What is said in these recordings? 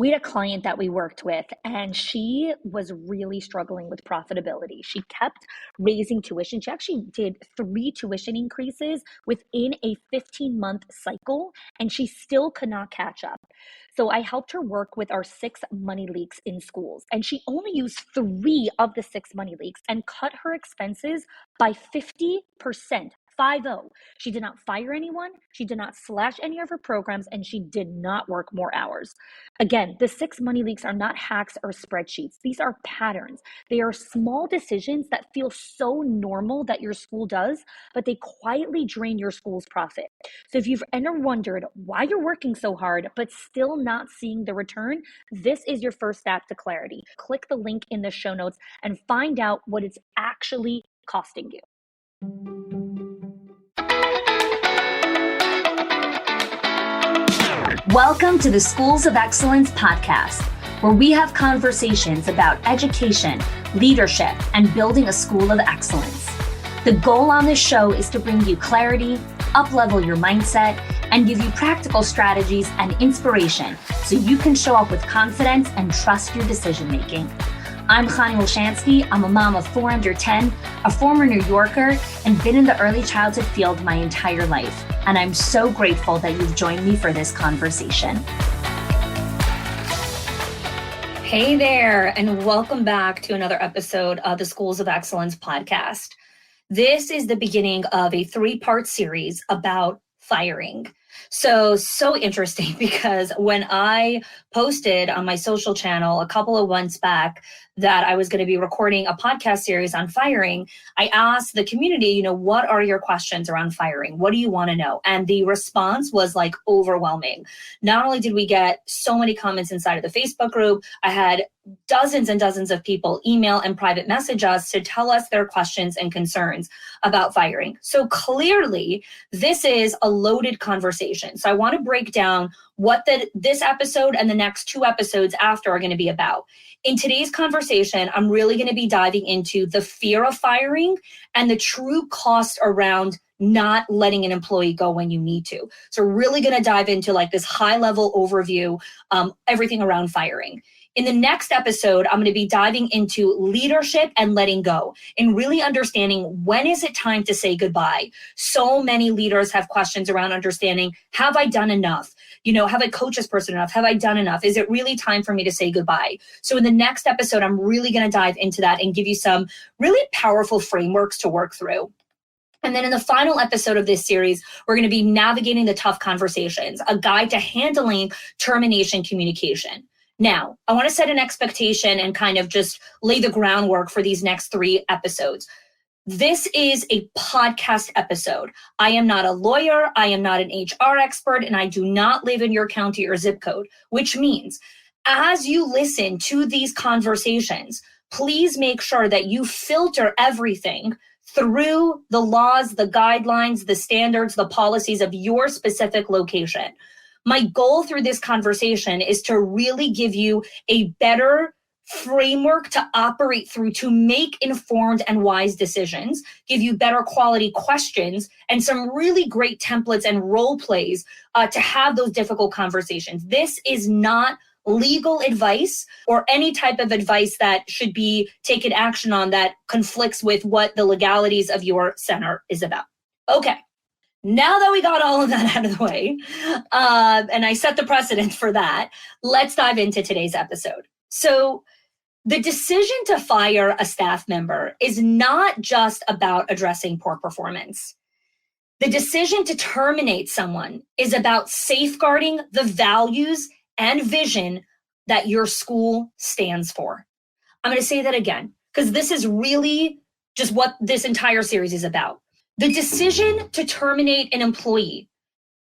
We had a client that we worked with, and she was really struggling with profitability. She kept raising tuition. She actually did 3 tuition increases within a 15-month cycle, and she still could not catch up. So I helped her work with our 6 money leaks in schools, and she only used 3 of the 6 money leaks and cut her expenses by 50%. 50. She did not fire anyone, she did not slash any of her programs, and she did not work more hours. Again, the 6 money leaks are not hacks or spreadsheets. These are patterns. They are small decisions that feel so normal that your school does, but they quietly drain your school's profit. So if you've ever wondered why you're working so hard, but still not seeing the return, this is your first step to clarity. Click the link in the show notes and find out what it's actually costing you. Welcome to the Schools of Excellence podcast, where we have conversations about education, leadership, and building a school of excellence. The goal on this show is to bring you clarity, up-level your mindset, and give you practical strategies and inspiration so you can show up with confidence and trust your decision-making. I'm Chani Wolshansky. I'm a mom of 4 under 10, a former New Yorker, and been in the early childhood field my entire life. And I'm so grateful that you've joined me for this conversation. Hey there, and welcome back to another episode of the Schools of Excellence podcast. This is the beginning of a 3-part series about firing. So interesting, because when I posted on my social channel a couple of months back that I was going to be recording a podcast series on firing, I asked the community, what are your questions around firing? What do you want to know? And the response was like overwhelming. Not only did we get so many comments inside of the Facebook group, I had dozens and dozens of people email and private message us to tell us their questions and concerns about firing. So clearly, this is a loaded conversation. So I want to break down what this episode and the next 2 episodes after are going to be about. In today's conversation, I'm really going to be diving into the fear of firing and the true cost around not letting an employee go when you need to. So really going to dive into like this high level overview, everything around firing. In the next episode, I'm going to be diving into leadership and letting go and really understanding when is it time to say goodbye. So many leaders have questions around understanding, have I done enough? Have I coached this person enough? Have I done enough? Is it really time for me to say goodbye? So in the next episode, I'm really going to dive into that and give you some really powerful frameworks to work through. And then in the final episode of this series, we're going to be navigating the tough conversations, a guide to handling termination communication. Now, I want to set an expectation and kind of just lay the groundwork for these next 3 episodes. This is a podcast episode. I am not a lawyer, I am not an HR expert, and I do not live in your county or zip code, which means as you listen to these conversations, please make sure that you filter everything through the laws, the guidelines, the standards, the policies of your specific location. My goal through this conversation is to really give you a better framework to operate through to make informed and wise decisions, give you better quality questions, and some really great templates and role plays to have those difficult conversations. This is not legal advice or any type of advice that should be taken action on that conflicts with what the legalities of your center is about. Okay. Now that we got all of that out of the way, and I set the precedent for that, let's dive into today's episode. So the decision to fire a staff member is not just about addressing poor performance. The decision to terminate someone is about safeguarding the values and vision that your school stands for. I'm going to say that again, because this is really just what this entire series is about. The decision to terminate an employee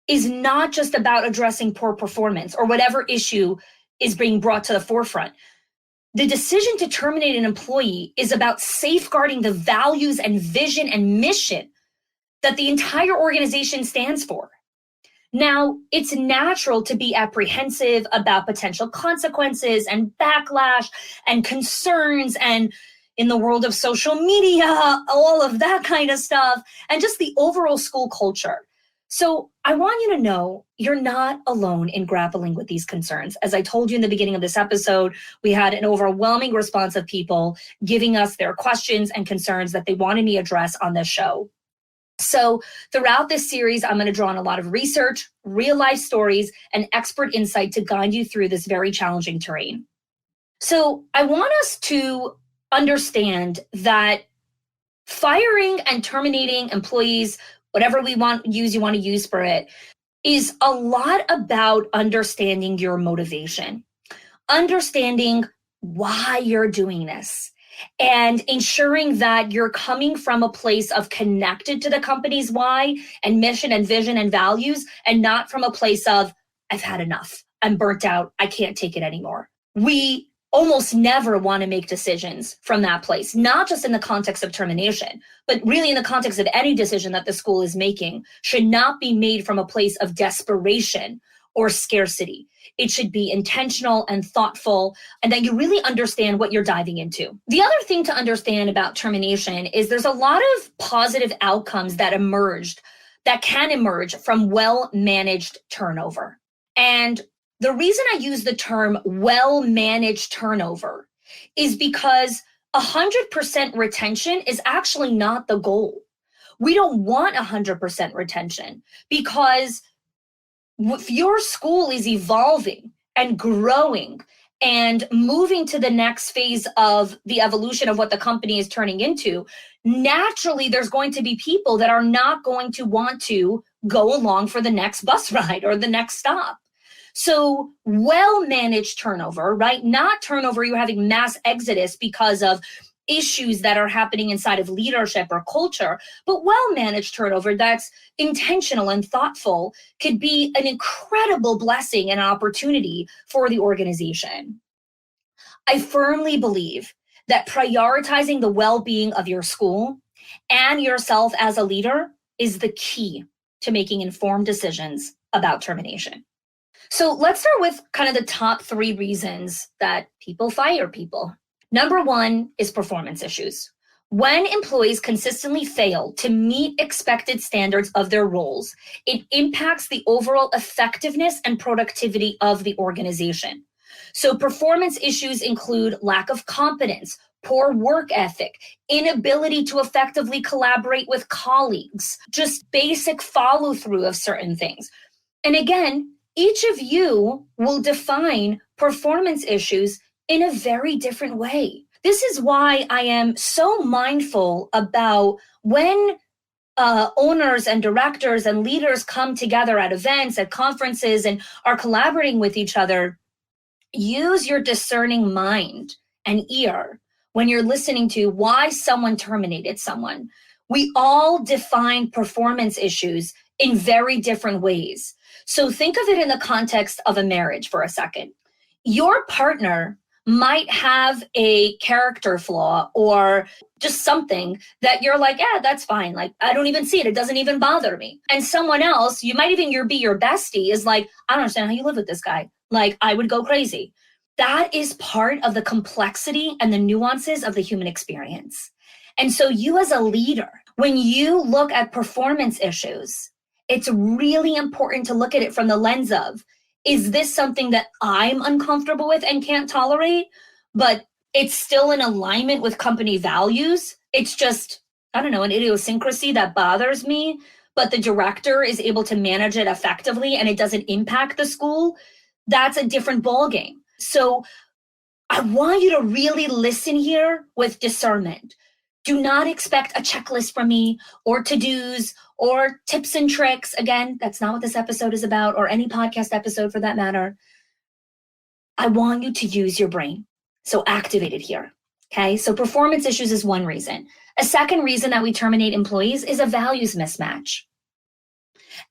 is not just about addressing poor performance or whatever issue is being brought to the forefront. The decision to terminate an employee is about safeguarding the values and vision and mission that the entire organization stands for. Now, it's natural to be apprehensive about potential consequences and backlash and concerns and in the world of social media, all of that kind of stuff, and just the overall school culture. So I want you to know you're not alone in grappling with these concerns. As I told you in the beginning of this episode, we had an overwhelming response of people giving us their questions and concerns that they wanted me to address on this show. So throughout this series, I'm going to draw on a lot of research, real life stories, and expert insight to guide you through this very challenging terrain. So I want us to understand that firing and terminating employees, whatever you want to use for it, is a lot about understanding your motivation, understanding why you're doing this, and ensuring that you're coming from a place of connected to the company's why and mission and vision and values, and not from a place of, I've had enough, I'm burnt out, I can't take it anymore. We almost never want to make decisions from that place, not just in the context of termination, but really in the context of any decision that the school is making should not be made from a place of desperation or scarcity. It should be intentional and thoughtful, and that you really understand what you're diving into. The other thing to understand about termination is there's a lot of positive outcomes that can emerge from well-managed turnover. And the reason I use the term well-managed turnover is because 100% retention is actually not the goal. We don't want 100% retention, because if your school is evolving and growing and moving to the next phase of the evolution of what the company is turning into, naturally there's going to be people that are not going to want to go along for the next bus ride or the next stop. So well-managed turnover, right? Not turnover, you're having mass exodus because of issues that are happening inside of leadership or culture, but well-managed turnover that's intentional and thoughtful could be an incredible blessing and opportunity for the organization. I firmly believe that prioritizing the well-being of your school and yourself as a leader is the key to making informed decisions about termination. So let's start with kind of the top 3 reasons that people fire people. Number 1 is performance issues. When employees consistently fail to meet expected standards of their roles, it impacts the overall effectiveness and productivity of the organization. So performance issues include lack of competence, poor work ethic, inability to effectively collaborate with colleagues, just basic follow-through of certain things. And again, each of you will define performance issues in a very different way. This is why I am so mindful about when owners and directors and leaders come together at events, at conferences, and are collaborating with each other. Use your discerning mind and ear when you're listening to why someone terminated someone. We all define performance issues in very different ways. So think of it in the context of a marriage for a second. Your partner might have a character flaw or just something that you're like, yeah, that's fine. Like, I don't even see it. It doesn't even bother me. And someone else, you might even be your bestie, is like, I don't understand how you live with this guy. Like, I would go crazy. That is part of the complexity and the nuances of the human experience. And so you as a leader, when you look at performance issues, it's really important to look at it from the lens of, is this something that I'm uncomfortable with and can't tolerate, but it's still in alignment with company values? It's just, I don't know, an idiosyncrasy that bothers me, but the director is able to manage it effectively and it doesn't impact the school. That's a different ballgame. So I want you to really listen here with discernment. Do not expect a checklist from me or to-dos or tips and tricks. Again, that's not what this episode is about, or any podcast episode for that matter. I want you to use your brain. So activate it here. Okay, so performance issues is one reason. A second reason that we terminate employees is a values mismatch.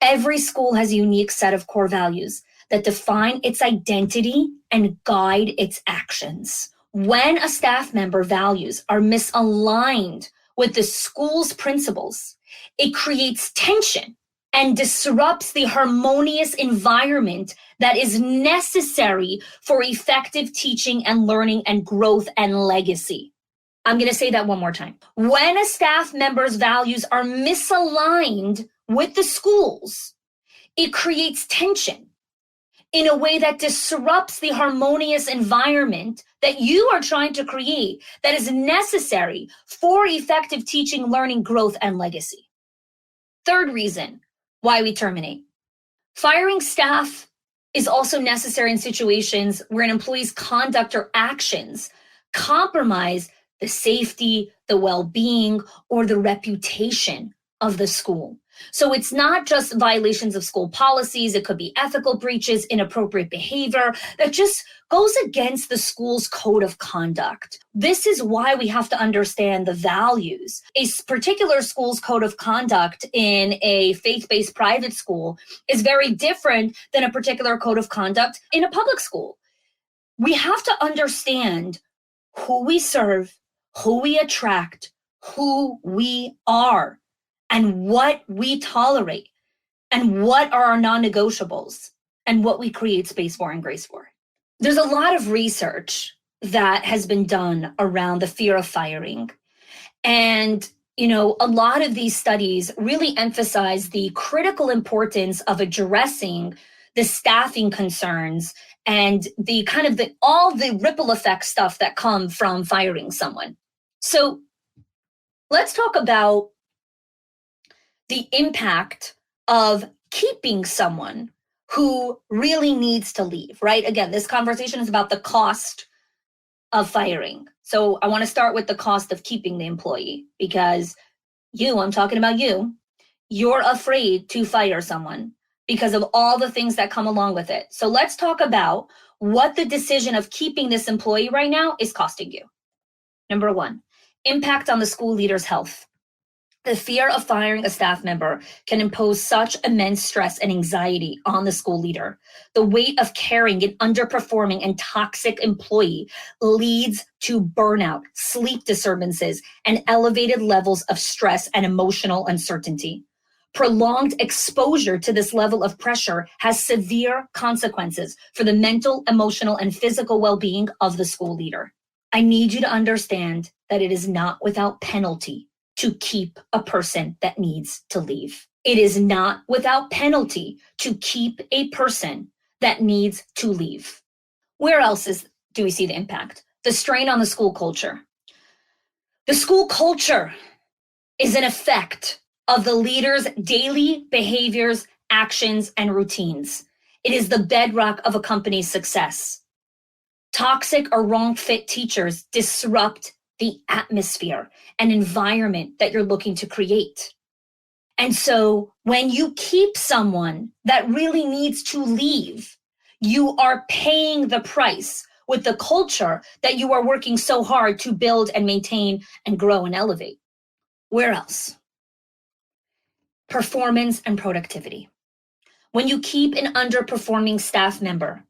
Every school has a unique set of core values that define its identity and guide its actions. When a staff member values are misaligned with the school's principles, it creates tension and disrupts the harmonious environment that is necessary for effective teaching and learning and growth and legacy. I'm going to say that one more time. When a staff member's values are misaligned with the schools, it creates tension in a way that disrupts the harmonious environment that you are trying to create that is necessary for effective teaching, learning, growth, and legacy. Third reason why we terminate. Firing staff is also necessary in situations where an employee's conduct or actions compromise the safety, the well-being, or the reputation of the school. So it's not just violations of school policies. It could be ethical breaches, inappropriate behavior that just goes against the school's code of conduct. This is why we have to understand the values. A particular school's code of conduct in a faith-based private school is very different than a particular code of conduct in a public school. We have to understand who we serve, who we attract, who we are, and what we tolerate, and what are our non-negotiables, and what we create space for and grace for. There's a lot of research that has been done around the fear of firing. And, a lot of these studies really emphasize the critical importance of addressing the staffing concerns and all the ripple effect stuff that come from firing someone. So let's talk about the impact of keeping someone who really needs to leave, right? Again, this conversation is about the cost of firing. So I want to start with the cost of keeping the employee because I'm talking about you're afraid to fire someone because of all the things that come along with it. So let's talk about what the decision of keeping this employee right now is costing you. Number one, impact on the school leader's health. The fear of firing a staff member can impose such immense stress and anxiety on the school leader. The weight of carrying an underperforming and toxic employee leads to burnout, sleep disturbances, and elevated levels of stress and emotional uncertainty. Prolonged exposure to this level of pressure has severe consequences for the mental, emotional, and physical well-being of the school leader. I need you to understand that it is not without penalty to keep a person that needs to leave. It is not without penalty to keep a person that needs to leave. Where else do we see the impact? The strain on the school culture. The school culture is an effect of the leader's daily behaviors, actions, and routines. It is the bedrock of a company's success. Toxic or wrong fit teachers disrupt the atmosphere and environment that you're looking to create. And so when you keep someone that really needs to leave, you are paying the price with the culture that you are working so hard to build and maintain and grow and elevate. Where else? Performance and productivity. When you keep an underperforming staff member,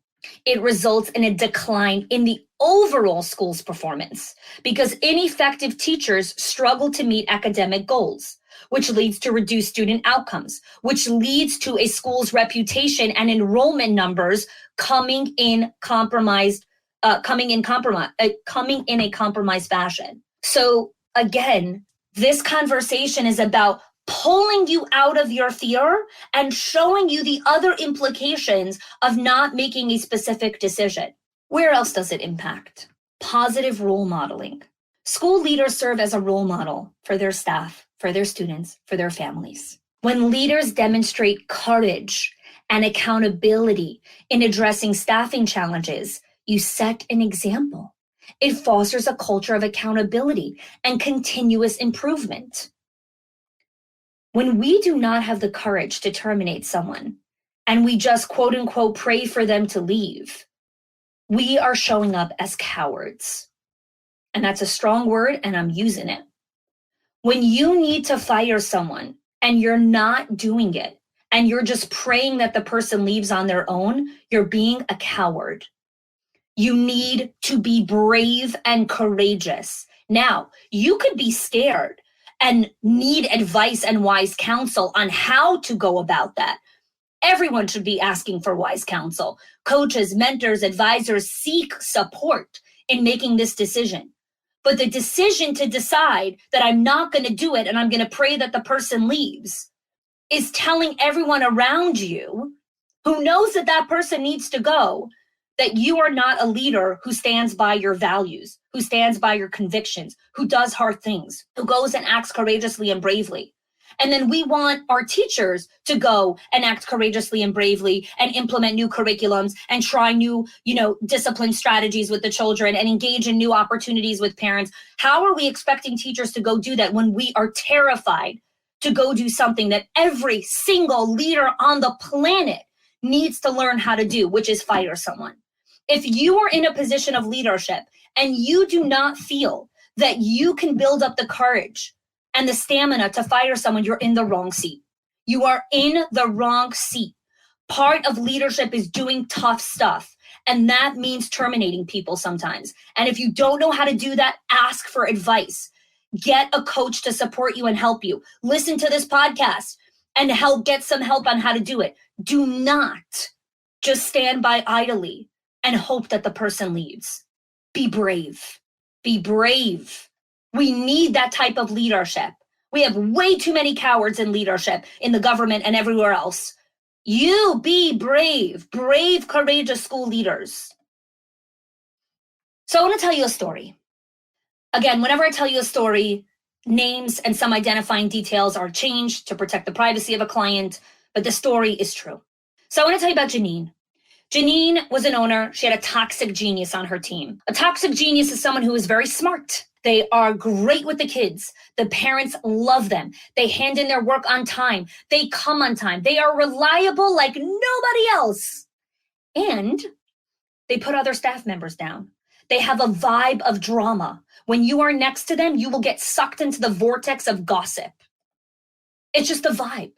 it results in a decline in the overall school's performance because ineffective teachers struggle to meet academic goals, which leads to reduced student outcomes, which leads to a school's reputation and enrollment numbers coming in a compromised fashion. So again, this conversation is about pulling you out of your fear and showing you the other implications of not making a specific decision. Where else does it impact? Positive role modeling. School leaders serve as a role model for their staff, for their students, for their families. When leaders demonstrate courage and accountability in addressing staffing challenges, you set an example. It fosters a culture of accountability and continuous improvement. When we do not have the courage to terminate someone and we just quote unquote pray for them to leave, we are showing up as cowards. And that's a strong word and I'm using it. When you need to fire someone and you're not doing it and you're just praying that the person leaves on their own, you're being a coward. You need to be brave and courageous. Now, you could be scared and need advice and wise counsel on how to go about that. Everyone should be asking for wise counsel. Coaches, mentors, advisors seek support in making this decision. But the decision to decide that I'm not going to do it and I'm going to pray that the person leaves is telling everyone around you who knows that that person needs to go, that you are not a leader who stands by your values, who stands by your convictions, who does hard things, who goes and acts courageously and bravely. And then we want our teachers to go and act courageously and bravely and implement new curriculums and try new, discipline strategies with the children and engage in new opportunities with parents. How are we expecting teachers to go do that when we are terrified to go do something that every single leader on the planet needs to learn how to do, which is fire someone? If you are in a position of leadership and you do not feel that you can build up the courage and the stamina to fire someone, you're in the wrong seat. You are in the wrong seat. Part of leadership is doing tough stuff, and that means terminating people sometimes. And if you don't know how to do that, ask for advice. Get a coach to support you and help you. Listen to this podcast and get some help on how to do it. Do not just stand by idly and hope that the person leaves. Be brave. Be brave. We need that type of leadership. We have way too many cowards in leadership in the government and everywhere else. You be brave, courageous school leaders. So I want to tell you a story. Again, whenever I tell you a story, names and some identifying details are changed to protect the privacy of a client, but the story is true. So I want to tell you about Janine. Janine was an owner. She had a toxic genius on her team. A toxic genius is someone who is very smart. They are great with the kids. The parents love them. They hand in their work on time. They come on time. They are reliable like nobody else. And they put other staff members down. They have a vibe of drama. When you are next to them, you will get sucked into the vortex of gossip. It's just a vibe.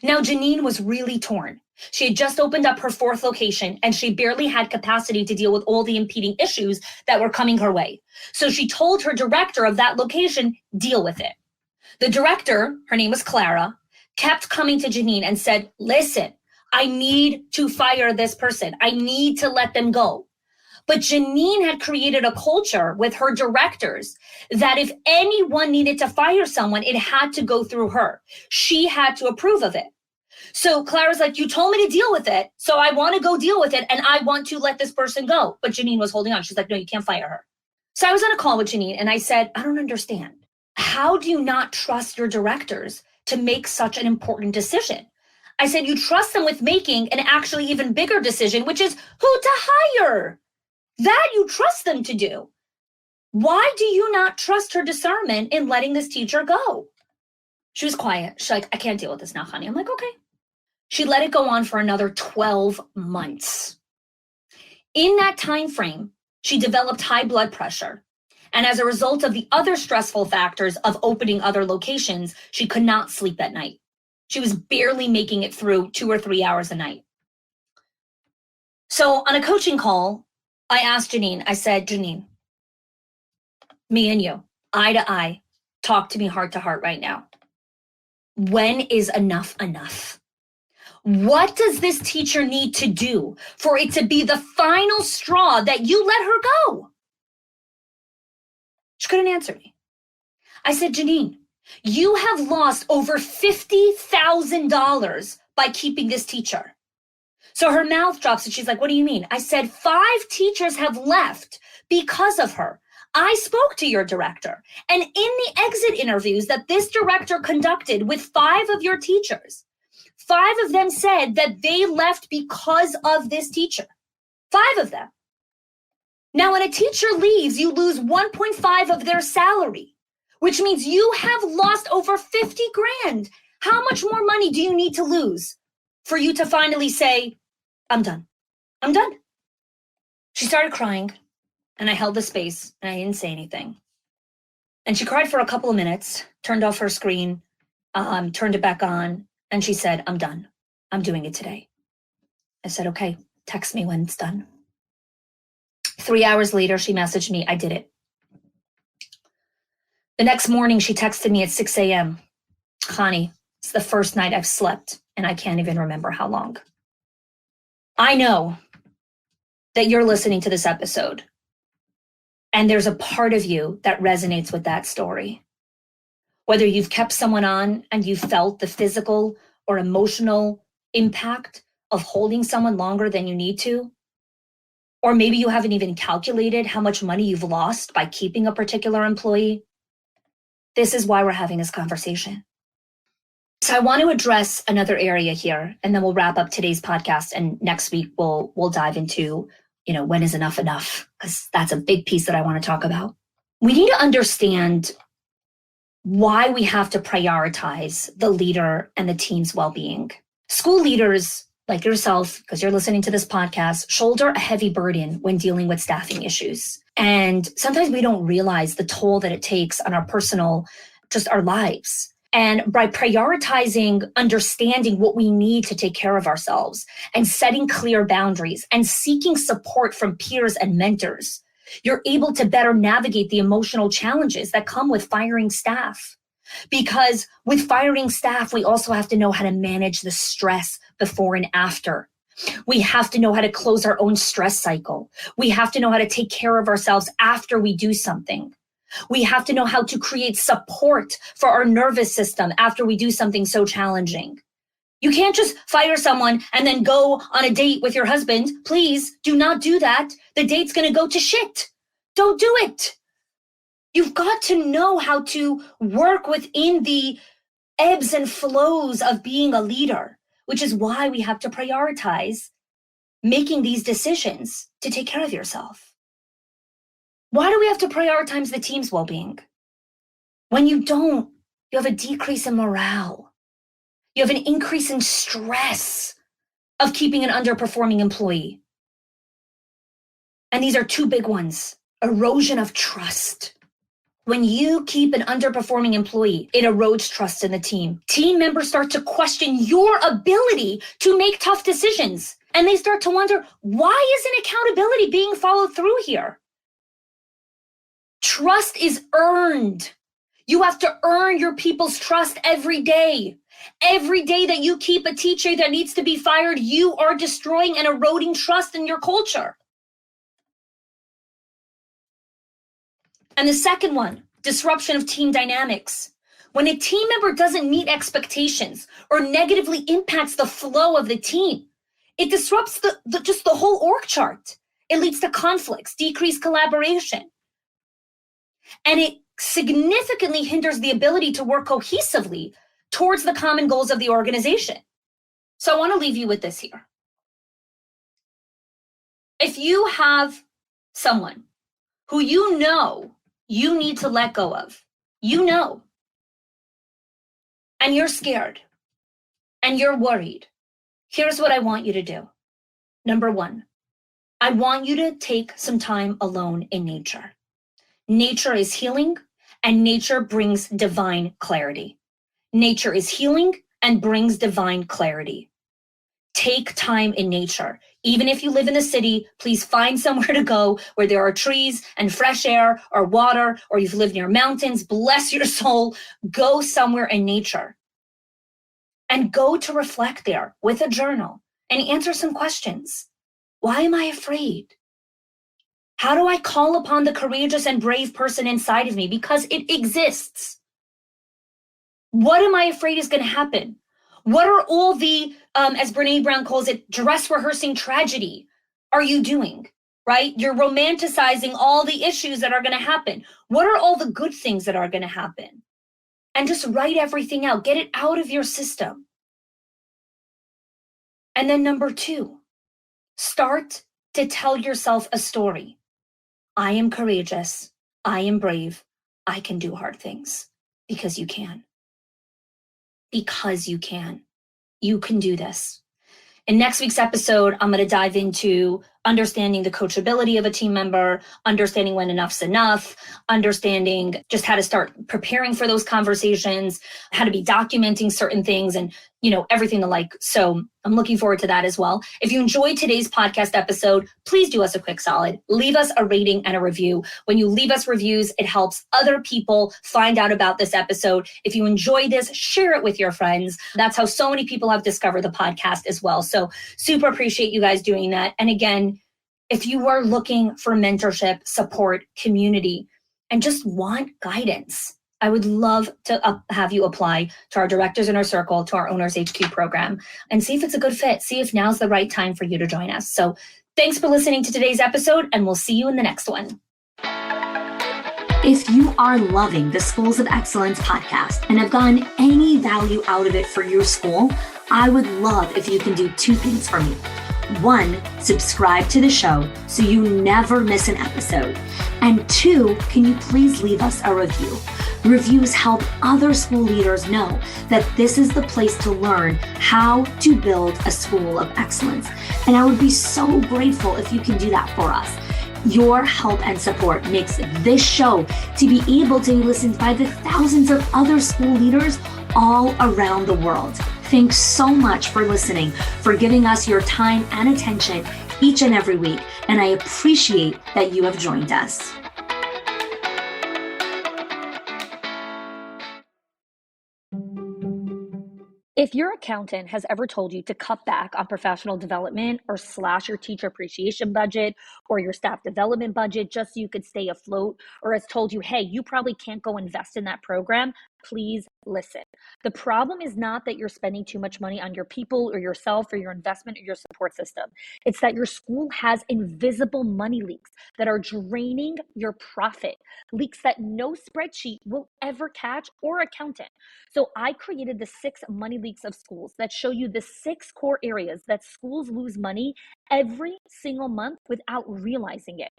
Now, Janine was really torn. She had just opened up her 4th location and she barely had capacity to deal with all the impeding issues that were coming her way. So she told her director of that location, deal with it. The director, her name was Clara, kept coming to Janine and said, listen, I need to fire this person. I need to let them go. But Janine had created a culture with her directors that if anyone needed to fire someone, it had to go through her. She had to approve of it. So Clara's like, you told me to deal with it, so I want to go deal with it, and I want to let this person go. But Janine was holding on. She's like, no, you can't fire her. So I was on a call with Janine, and I said, I don't understand. How do you not trust your directors to make such an important decision? I said, you trust them with making an actually even bigger decision, which is who to hire. That you trust them to do. Why do you not trust her discernment in letting this teacher go? She was quiet. She's like, I can't deal with this now, honey. I'm like, okay. She let it go on for another 12 months. In that time frame, she developed high blood pressure. And as a result of the other stressful factors of opening other locations, she could not sleep at night. She was barely making it through 2 or 3 hours a night. So on a coaching call, I asked Janine, I said, Janine, me and you, eye to eye, talk to me heart to heart right now. When is enough enough? What does this teacher need to do for it to be the final straw that you let her go? She couldn't answer me. I said, Janine, you have lost over $50,000 by keeping this teacher. So her mouth drops and she's like, what do you mean? I said, 5 teachers have left because of her. I spoke to your director, and in the exit interviews that this director conducted with 5 of your teachers, 5 of them said that they left because of this teacher. 5 of them. Now, when a teacher leaves, you lose 1.5 of their salary, which means you have lost over 50 grand. How much more money do you need to lose for you to finally say, I'm done. I'm done. She started crying, and I held the space, and I didn't say anything. And she cried for a couple of minutes, turned off her screen, turned it back on, and she said, I'm done. I'm doing it today. I said, okay, text me when it's done. 3 hours later, she messaged me, I did it. The next morning, she texted me at 6 a.m. Connie, it's the first night I've slept, and I can't even remember how long. I know that you're listening to this episode, and there's a part of you that resonates with that story. Whether you've kept someone on and you felt the physical or emotional impact of holding someone longer than you need to, or maybe you haven't even calculated how much money you've lost by keeping a particular employee. This is why we're having this conversation. So I want to address another area here, and then we'll wrap up today's podcast. And next week we'll dive into, when is enough, because that's a big piece that I want to talk about. We need to understand why we have to prioritize the leader and the team's well-being. School leaders like yourself, because you're listening to this podcast, shoulder a heavy burden when dealing with staffing issues. And sometimes we don't realize the toll that it takes on our personal, just our lives. And by prioritizing understanding what we need to take care of ourselves and setting clear boundaries and seeking support from peers and mentors, you're able to better navigate the emotional challenges that come with firing staff. Because with firing staff, we also have to know how to manage the stress before and after. We have to know how to close our own stress cycle. We have to know how to take care of ourselves after we do something. We have to know how to create support for our nervous system after we do something so challenging. You can't just fire someone and then go on a date with your husband. Please do not do that. The date's going to go to shit. Don't do it. You've got to know how to work within the ebbs and flows of being a leader, which is why we have to prioritize making these decisions to take care of yourself. Why do we have to prioritize the team's well-being? When you don't, you have a decrease in morale. You have an increase in stress of keeping an underperforming employee. And these are two big ones. Erosion of trust. When you keep an underperforming employee, it erodes trust in the team. Team members start to question your ability to make tough decisions. And they start to wonder, why isn't accountability being followed through here? Trust is earned. You have to earn your people's trust every day. Every day that you keep a teacher that needs to be fired, you are destroying and eroding trust in your culture. And the second one, disruption of team dynamics. When a team member doesn't meet expectations or negatively impacts the flow of the team, it disrupts the whole org chart. It leads to conflicts, decreased collaboration. And it significantly hinders the ability to work cohesively towards the common goals of the organization. So I want to leave you with this here. If you have someone who you know you need to let go of, and you're scared, and you're worried, here's what I want you to do. Number one, I want you to take some time alone in nature. Nature is healing, and nature brings divine clarity. Nature is healing and brings divine clarity. Take time in nature. Even if you live in the city, please find somewhere to go where there are trees and fresh air or water, or you've lived near mountains, bless your soul. Go somewhere in nature and go to reflect there with a journal and answer some questions. Why am I afraid? How do I call upon the courageous and brave person inside of me? Because it exists. What am I afraid is going to happen? What are all the, as Brene Brown calls it, dress rehearsing tragedy are you doing, right? You're romanticizing all the issues that are going to happen. What are all the good things that are going to happen? And just write everything out. Get it out of your system. And then number two, start to tell yourself a story. I am courageous. I am brave. I can do hard things because you can. Because you can. You can do this. In next week's episode, I'm going to dive into understanding the coachability of a team member, understanding when enough's enough, understanding just how to start preparing for those conversations, how to be documenting certain things, and everything alike. So I'm looking forward to that as well. If you enjoyed today's podcast episode, please do us a quick solid. Leave us a rating and a review. When you leave us reviews, it helps other people find out about this episode. If you enjoy this, share it with your friends. That's how so many people have discovered the podcast as well. So super appreciate you guys doing that. And again, if you are looking for mentorship, support, community, and just want guidance, I would love to have you apply to our Directors Inner Circle, to our Owners HQ program, and see if it's a good fit. See if now's the right time for you to join us. So thanks for listening to today's episode, and we'll see you in the next one. If you are loving the Schools of Excellence podcast and have gotten any value out of it for your school, I would love if you can do two things for me. One, subscribe to the show so you never miss an episode. And two, can you please leave us a review? Reviews help other school leaders know that this is the place to learn how to build a school of excellence. And I would be so grateful if you can do that for us. Your help and support makes this show to be able to be listened by the thousands of other school leaders all around the world. Thanks so much for listening, for giving us your time and attention each and every week, and I appreciate that you have joined us. If your accountant has ever told you to cut back on professional development or slash your teacher appreciation budget or your staff development budget just so you could stay afloat, or has told you, hey, you probably can't go invest in that program, please listen. The problem is not that you're spending too much money on your people or yourself or your investment or your support system. It's that your school has invisible money leaks that are draining your profit, leaks that no spreadsheet will ever catch or accountant. So I created the 6 money leaks of schools that show you the 6 core areas that schools lose money every single month without realizing it.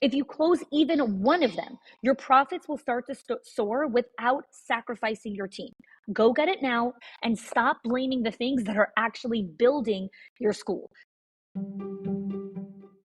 If you close even one of them, your profits will start to soar without sacrificing your team. Go get it now and stop blaming the things that are actually building your school.